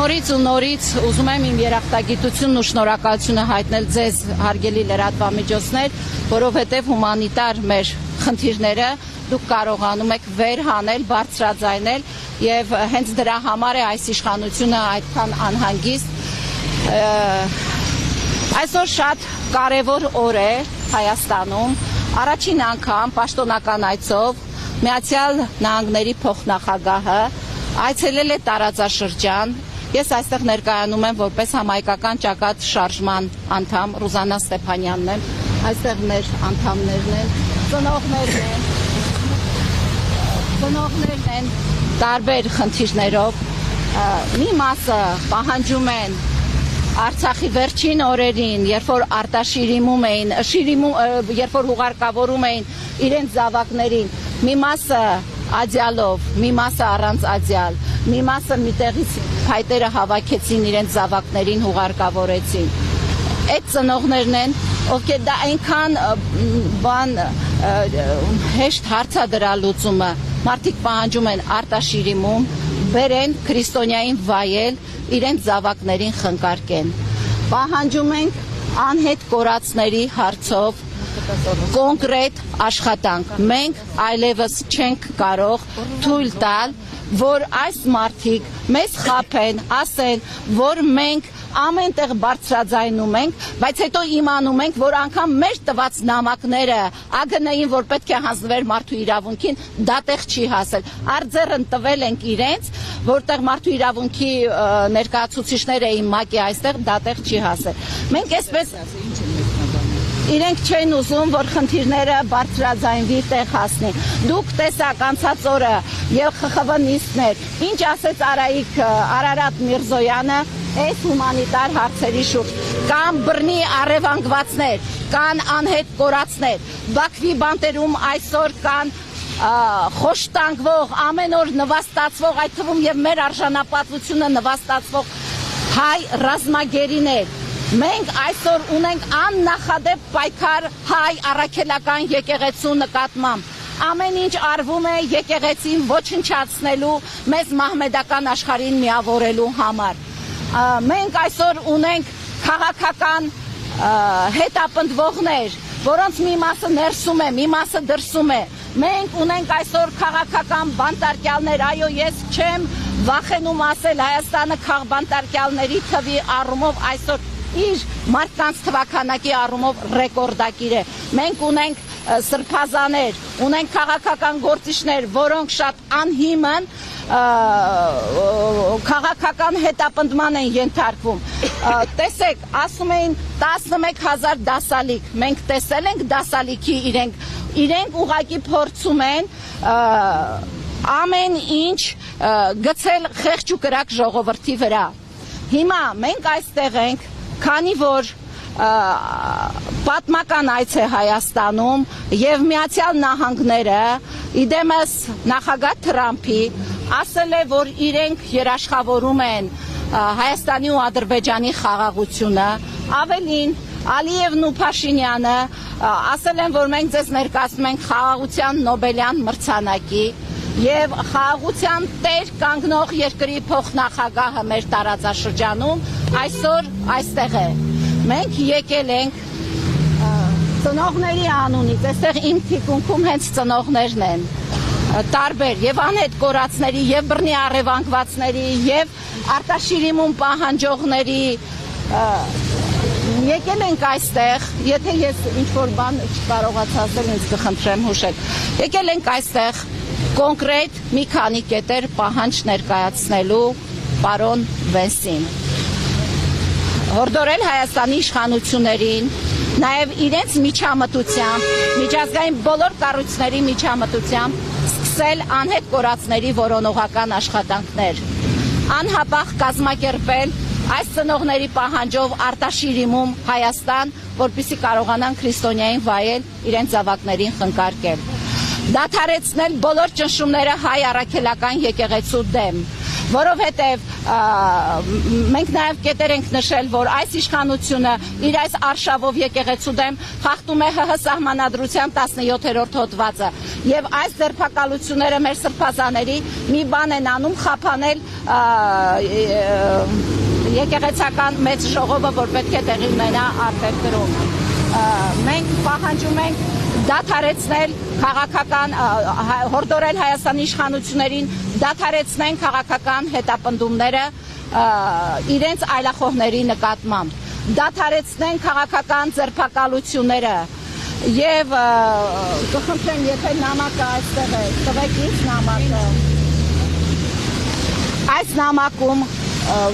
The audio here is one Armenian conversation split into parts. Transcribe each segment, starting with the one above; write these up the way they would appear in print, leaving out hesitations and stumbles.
Նորից ու նորից ուզում եմ իմ երախտագիտությունն ու շնորհակալությունը հայտնել ձեզ հարգելի լրատվամիջոցներ, որովհետև հումանիտար մեր խնդիրները դուք կարողանում եք վերհանել, բարձրաձայնել եւ հենց դրա համար է այս իշխանությունը այդքան անհանգիստ։ Այսօր շատ կարևոր օր է Հայաստանում, առաջին անգամ պաշտոնական այցով Միացյալ Նահանգների փոխնախագահը այցելել է տարածաշրջան։ Ես այստեղ ներկայանում եմ որպես համայնքական ճակատ շարժման անդամ Ռուզաննա Ստեփանյանն եմ, այստեղ մեր անդամներն են, ծնողներն են տարբեր խնդիրներով, մի մասը պահանջում են Արցախի վերջին օրերին, երբ որ արտաշիրիմում էին, երբ որ հուղարկավորում էին իրենց զավակներին, մի մասը ադյալով, մի մասը առանց ադյալ, մի մասը միտեղից փայտերը հավաքեցին իրենց զավակներին հուղարկավորեցին։ Այդ ծնողներն են, ովքեր դա այնքան հեշտ հարց է դրա լուծումը, մարդիկ պահանջում են արտաշիրիմում, բերեն քրիստոնյային վայել, իրենց զավակներին խնկարկեն։ Պահանջում ենք անհետ կորածների հարցով կոնկրետ աշխատանք։ Մենք այլևս չենք կարող թույլ տալ, որ այս մարդիկ մեզ խաբեն, ասեն, որ մենք ամենտեղ բարձրաձայնում ենք, բայց հետո իմանում ենք, որ անգամ մեր տված նամակները ԱԳՆ-ին, որ պետք է հանձնվեր մարդու իրավունքին, դատեղ չի հասել։ Արձեռն տվել ենք իրենց, որտեղ մարդու իրավունքի ներկայացուցիչներ էին ՄԱԿ-ի այստեղ, դատեղ չի հասել։ Մենք այսպես իրենք չեն ուզում, որ խնդիրները բարձրաձայնվի, տեղ հասնի։ Դուք տեսաք անցած օրը եւ ԽԽՎ նիստներ, ինչ ասեց Արարատ Միրզոյանը այս հումանիտար հարցերի շուրջ, կան բռնի առևանգվածներ, կան անհետ կորածներ, Բաքվի բանտերում այսօր կան խոշտանգվող, ամեն օր նվաստացվող, այդ թվում եւ մեր արժանապատվությունը նվաստացվող հայ ռազմագերիներ։ Մենք այսօր ունենք աննախադեպ պայքար հայ առաքելական եկեղեցու նկատմամբ։ Ամեն ինչ արվում է եկեղեցին ոչնչացնելու, մեզ մահմեդական աշխարհին միավորելու համար։ Մենք այսօր ունենք քաղաքական հետապնդվողներ, որոնց մի մասը ներսում է, մի մասը դրսում է։ Մենք ունենք այսօր քաղաքական բանտարկյալներ, այո, ես չեմ վախենում ասել, Հայաստանը քաղբանտարկյալների թվի առումով այսօր իր մարդկանց թվականակի առումով ռեկորդակիր է։ Մենք ունենք սրբազաներ, ունենք քաղաքական գործիչներ, որոնք շատ անհիմն քաղաքական հետապնդման են ենթարկվում։ Տեսեք, ասում էին 11,000 դասալիկ, մենք տեսել ենք դասալիքի իրենք ուղղակի փորձում են ամեն ինչ գցել խեղճ ու կրակ ժողովրդի վրա։ Հիմա մենք այստեղ ենք, քանի որ պատմական այց է Հայաստանում եւ Միացյալ Նահանգները իդեմս նախագահ Թրամփի ասել է, որ իրենք երաշխավորում են Հայաստանի ու Ադրբեջանի խաղաղությունը, ավելին Ալիևն ու Փաշինյանը ասել են, որ մենք ձեզ ներկայացնում ենք խաղաղության Նոբելյան մրցանակի եւ խաղաղության տեր կանգնող երկրի փոխնախագահը մեր տարածաշրջանում այսօր այստեղ է։ Մենք եկել ենք ծնողների անունից, այստեղ իմ թիկունքում հենց ծնողներն են, տարբեր եւ անհետ կորածների, եւ բռնի առևանգվածների, եւ արտաշիրիմում պահանջողների եկել ենք այստեղ, եթե ես ինչ-որ բան չկարողացա ասել, ինձ կխնդրեմ հուշեք, եկել ենք այստեղ կոնկրետ մի քանի կետեր պահանջ ներկայացնելու պարոն Վենսին։ Հորդորել Հայաստանի իշխանություններին, նաև իրենց միջամտությամբ, միջազգային բոլոր կառույցների միջամտությամբ սկսել անհետ կորածների որոնողական աշխատանքներ, անհապաղ կազմակերպել այս ծնողների պահանջով արտաշիրիմում Հայաստան, որպեսզի կարողանան քրիստոնյային վայել իրենց զավակներին խնկարկել։ Դադարեցնել բոլոր ճնշումները հայ առաքելական եկեղեցու դեմ, որովհետև մենք նաև կետեր ենք նշել, որ այս իշխանությունը իր այս արշավով եկեղեցու դեմ խախտում է ՀՀ սահմանադրության 17-րդ հոդվածը։ եւ այս ձերբակալությունները մեր սրբազաների մի բան են անում խափանել եկեղեցական մեծ ժողովը, որ պետք է տեղի ունենա արտերկրում։ Մենք պահանջում ենք դադարեցնել քաղաքական հորդորել Հայաստանի իշխանություններին դադարեցնեն քաղաքական հետապնդումները իրենց այլախոհների նկատմամբ, դադարեցնեն քաղաքական ձերբակալությունները եւ կխնդրեմ, եթե նամակը այստեղ է, տվեք ինձ նամակը։ Այս նամակում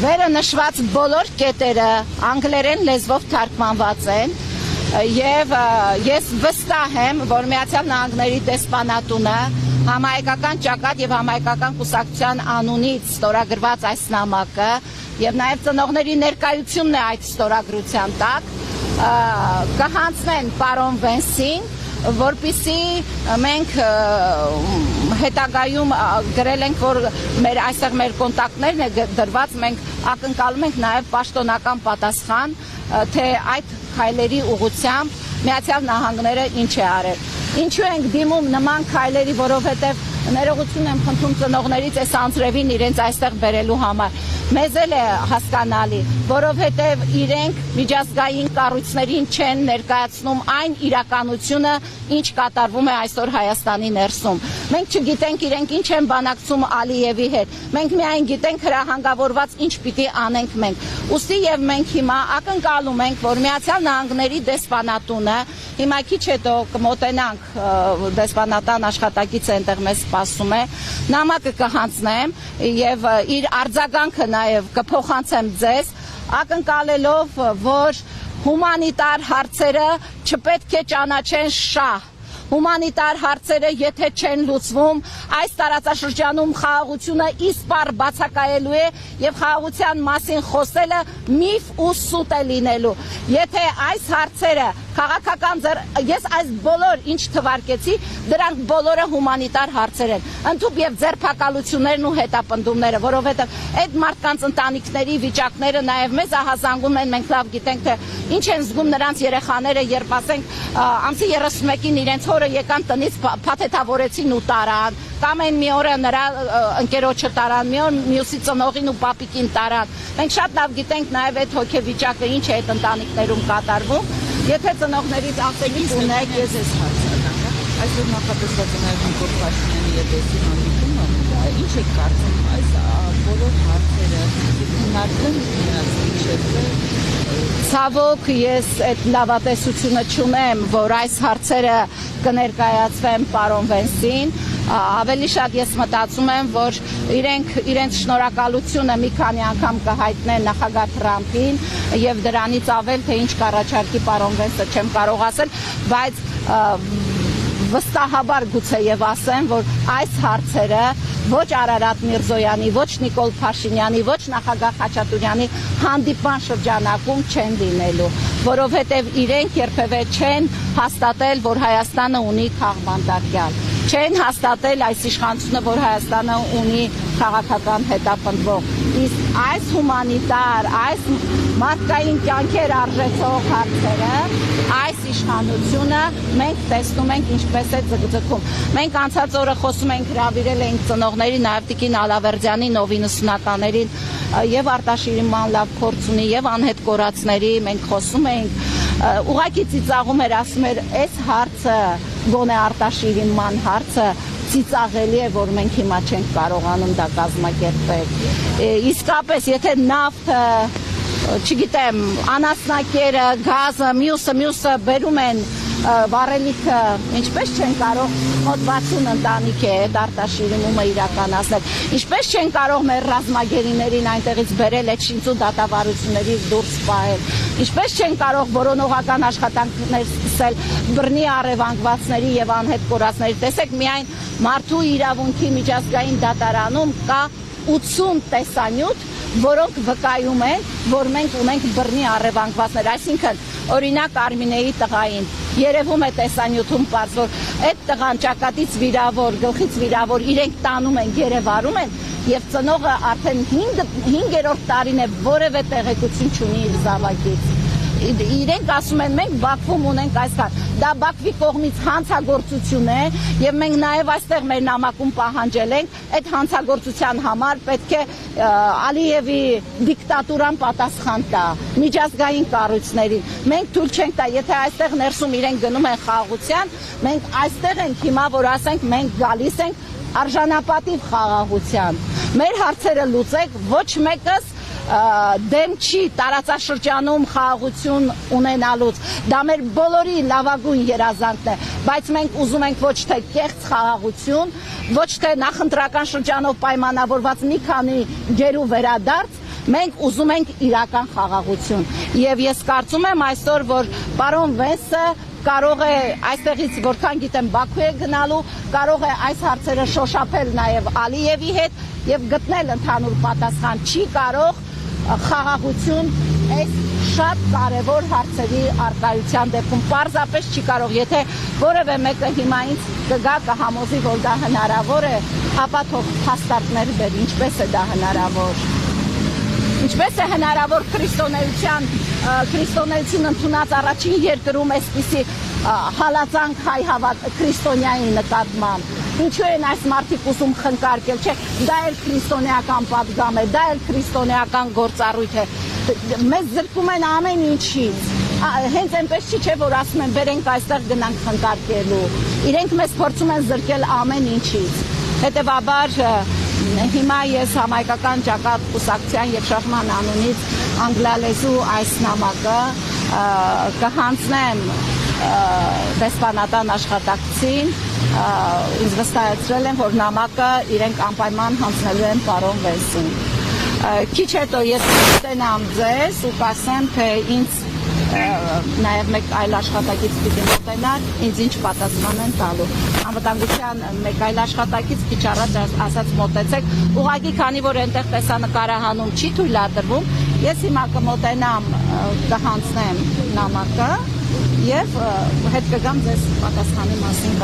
վերը նշված բոլոր կետերը անգլերեն լեզվով թարգմանված են եւ ես վստահ եմ, որ Միացյալ Նահանգների դեսպանատունը համահայկական ճակատ եւ համահայկական կուսակցության անունից ստորագրված այս նամակը եւ նաեւ ծնողների ներկայությունն է այդ ստորագրության տակ կհանձնեն պարոն Վենսին, որպեսզի մենք հետագայում գրել ենք, որ այստեղ մեր կոնտակտներն է դրված, մենք ակնկալում ենք նաև պաշտոնական պատասխան, թե այդ քայլերի ուղղությամբ Միացյալ Նահանգները ինչ է արել։ Ինչու ենք դիմում նման քայլերի, որովհետև ներողություն եմ խնդրում ծնողներից այս անձրևին իրենց այստեղ բերելու համար։ Մեզ էլ է հասկանալի, որովհետև իրենք միջազգային կառույցներին չեն ներկայացնում այն իրականությունը, ինչ կատարվում է այսօր Հայաստանի ներսում։ Մենք չգիտենք իրենք ինչ են բանակցում Ալիևի հետ։ Մենք միայն գիտենք հրահանգավորված ինչ պիտի անենք մենք։ Ուստի եւ մենք հիմա ակնկալում ենք, որ Միացյալ Նահանգների դեսպանատունը հիմա քիչ հետո կմոտենանք դեսպանատան աշխատակիցը այնտեղ մեզ սպասում է, նամակը կհանձնեմ եւ իր արձագանքը նաեւ կփոխանցեմ ձեզ, ակնկալելով, որ հումանիտար հարցերը չպետք է ճանաչեն շահ։ Հումանիտար հարցերը եթե չեն լուծվում, այս տարածաշրջանում խաղաղությունը իսպառ բացակայելու է եւ խաղաղության մասին խոսելը միֆ ու սուտ է լինելու։ Եթե այս հարցերը քաղաքական ես այս բոլոր ինչ թվարկեցի, դրանք բոլորը հումանիտար հարցեր են։ Ընդհուպ եւ ձերբակալություններն ու հետապնդումները, որովհետեւ այդ մարդկանց ընտանիքների վիճակները նաեւ մեզ ահազանգում են, մենք լավ գիտենք թե ինչ են զգում նրանց երեխաները, երբ ասենք ամսի 31-ին իրենց հորը եկան տնից փաթեթավորեցին ու տարան, կամ այն մի օրը նրա ընկերոջը տարան, մի օր մյուսի ծնողին ու պապիկին տարան։ Մենք շատ լավ գիտենք նաեւ այդ հոգեվիճակը ինչ է այդ ընտանիքներում կատարվում։ Եթե ծնողներից ասելիք ունեք, ես ես հարցական, այսօր նախատեսված է նաև Նիկոլ Փաշինյանի եւ Դեսի հանդիպումը, ինչ եք կարծում այս բոլոր հարցերը քննարկվում նրանց միջեւ։ Ցավոք ես այդ լավատեսությունը չունեմ, որ այս հարցերը կներկայացվեն պարոն Վենսին, ավելի շատ ես մտածում եմ, որ իրենց շնորհակալությունը մի քանի անգամ կհայտնեն նախագահ Թրամփին եւ դրանից ավել թե ինչ կառաջարկի պարոն Վենսը չեմ կարող ասել, բայց վստահաբար գուցե եւ ասեմ, որ այս հարցերը ոչ Արարատ Միրզոյանի, ոչ Նիկոլ Փաշինյանի, ոչ նախագահ Խաչատուրյանի հանդիպման շրջանակում չեն լինելու, որովհետեւ իրենք երբևէ չեն հաստատել, որ Հայաստանը ունի քաղբանտարկյալ, չեն հաստատել այս իշխանությունը, որ Հայաստանը ունի քաղաքական հետապնդվող։ Իսկ այս հումանիտար, այս մարդկային կյանքեր արժեցող հարցերը, այս իշխանությունը մենք տեսնում ենք ինչպես է ձգձգում։ Մենք անցած օրը խոսում ենք, հրավիրել ենք ծնողների, նաև Տիկին Ալավերդյանի նով 90-ականներին եւ Արտաշիրի ման լավ փորձ ունի եւ անհետ կորածների, մենք խոսում ենք, ուղղակի ծիծաղում էր, ասում էր, այս հարցը, գոնե Արտաշիրի ման հարցը ծիծաղելի է, որ մենք հիմա չենք կարողանում դա կազմակերպել։ Իսկապես, եթե նավթը, չգիտեմ, անասնակերը, գազը, մյուսը բերում են վառելիքը, ինչպես չեն կարող մոտ 60 ընտանիք է այդ արտաշիրիմումը իրականացնել, ինչպես չեն կարող մեր ռազմագերիներին այնտեղից բերել այդ շինծու դատավարություններից դուրս պահել, ինչպես չեն կարող որոնողական աշխատանքներ սկսել բռնի առևանգվածների եւ անհետ կորածների։ Տեսեք, միայն մարդու իրավունքի միջազգային դատարանում կա 80 տեսանյութ, որոնք վկայում են, որ մենք ունենք բռնի առևանգվածներ, այսինքն օրինակ Արմինեի տղային երևում է տեսանյութում պարզ, որ այդ տղան ճակատից վիրավոր, գլխից վիրավոր, իրենք տանում են, գերեվարում են եւ ծնողը արդեն 5-րդ տարին է որևէ տեղեկություն չունի իր զավակից։ իրենք ասում են մենք Բաքվում ունենք այսքան, դա Բաքվի կողմից հանցագործություն է եւ մենք նաեւ այստեղ մեր նամակում պահանջել ենք այդ հանցագործության համար պետք է Ալիևի դիկտատուրան պատասխան տա միջազգային կառույցներին, մենք թույլ չենք տա, եթե այստեղ ներսում իրենք գնում են խաղաղության, մենք այստեղ ենք հիմա, որ ասենք մենք գալիս ենք արժանապատիվ խաղաղության, մեր հարցերը լուծեք, ոչ մեկս դեմ չի տարածաշրջանում խաղաղություն ունենալուց, դա մեր բոլորի լավագույն երազանքն է, բայց մենք ուզում ենք ոչ թե կեղծ խաղաղություն, ոչ թե նախընտրական շրջանով պայմանավորված մի քանի գերու վերադարձ, մենք ուզում ենք իրական խաղաղություն եւ ես կարծում եմ այսօր, որ պարոն Վենսը կարող է այստեղից որքան գիտեմ Բաքու է գնալու, կարող է այս հարցերը շոշափել նաև Ալիևի հետ եւ գտնել ընդհանուր պատասխան, չի կարող խաղաղություն այս շատ կարևոր հարցերի արտահայտության դեպքում պարզապես չի կարող, եթե որևէ մեկը հիմա ինձ կգա կհամոզի, որ դա հնարավոր է, ապա թող փաստարկներ բեր, ինչպես է դա հնարավոր։ Ինչպես է հնարավոր քրիստոնեություն ընդունած առաջին երկրում այսպիսի հալածանք հայ քրիստոնյայի նկատմամբ։ Ինչու են այս մարդիկ ուզում խնկարկել, չէ, դա էլ քրիստոնեական պատգամ է, դա էլ քրիստոնեական գործառույթ է։ Մեզ զրկում են ամեն ինչից։ Հենց այնպես չի, չէ, որ ասում են բերենք այստեղ գնանք խնկարկելու։ Իրենք մեզ փորձում են զրկել ամեն ինչից։ Հետևաբար հիմա ես համայնքական ճակատ կուսակցության եւ շահման անունից անգլալեզու այս նամակը կհանձնեմ դեսպանատան աշխատակցին, ինձ վստահեցրել են, որ նամակը իրենք անպայման հանձնելու են պարոն Վենսին։ Քիչ հետո ես կտենամ ձեզ ու կասեմ, թե ինձ նաև մեկ այլ աշխատակից պիտի մոտենար, ինձ ինչ պատասխան են տալու։ Անվտանգության մեկ այլ աշխատակից քիչ առաջ ասաց մոտեցեք, ուղղակի քանի որ այնտեղ տեսանկարահանում չի թույլատրվում, ես հիմա կմոտենամ, կհանձնեմ նամակը եւ հետ կգամ ձեզ պատասխանի մասին